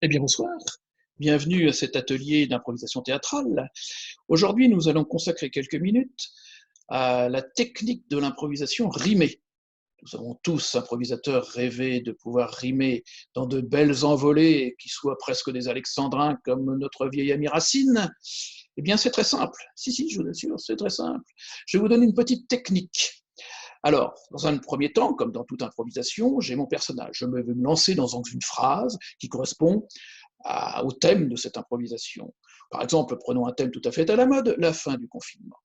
Eh bien, bonsoir. Bienvenue à cet atelier d'improvisation théâtrale. Aujourd'hui, nous allons consacrer quelques minutes à la technique de l'improvisation rimée. Nous avons tous, improvisateurs, rêvé de pouvoir rimer dans de belles envolées qui soient presque des alexandrins comme notre vieil ami Racine. Eh bien, c'est très simple. Si, je vous assure, c'est très simple. Je vais vous donner une petite technique. Alors, dans un premier temps, comme dans toute improvisation, j'ai mon personnage. Je vais me lancer dans une phrase qui correspond au thème de cette improvisation. Par exemple, prenons un thème tout à fait à la mode, la fin du confinement.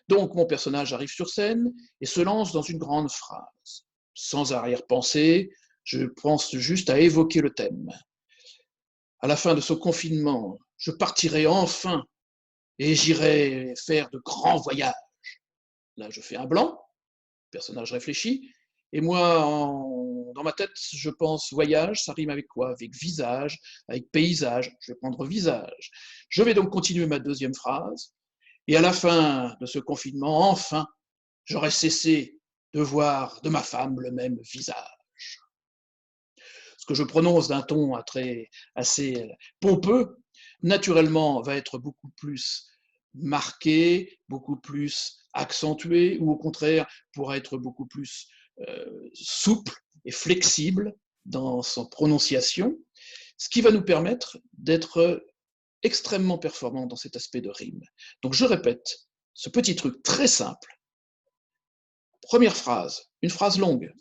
Donc mon personnage arrive sur scène et se lance dans une grande phrase. Sans arrière-pensée, je pense juste à évoquer le thème. À la fin de ce confinement, je partirai enfin et j'irai faire de grands voyages. Là, je fais un blanc, le personnage réfléchit, et moi, dans ma tête, je pense voyage, ça rime avec quoi? Avec visage, avec paysage, je vais prendre visage. Je vais donc continuer ma deuxième phrase, et à la fin de ce confinement, enfin, j'aurai cessé de voir de ma femme le même visage. Ce que je prononce d'un ton assez pompeux, naturellement, va être beaucoup plus marqué, beaucoup plus accentué, ou au contraire, pourra être beaucoup plus souple et flexible dans son prononciation, ce qui va nous permettre d'être extrêmement performant dans cet aspect de rime. Donc je répète, ce petit truc très simple. Première phrase, une phrase longue,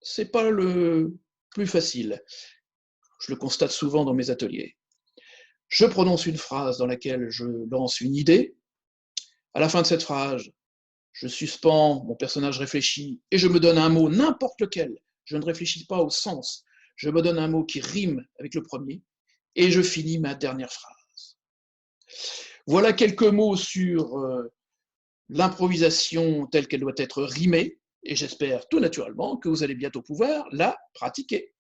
c'est pas le plus facile. Je le constate souvent dans mes ateliers. Je prononce une phrase dans laquelle je lance une idée. À la fin de cette phrase, je suspends, mon personnage réfléchit et je me donne un mot, n'importe lequel. Je ne réfléchis pas au sens. Je me donne un mot qui rime avec le premier et je finis ma dernière phrase. Voilà quelques mots sur l'improvisation telle qu'elle doit être rimée et j'espère tout naturellement que vous allez bientôt pouvoir la pratiquer.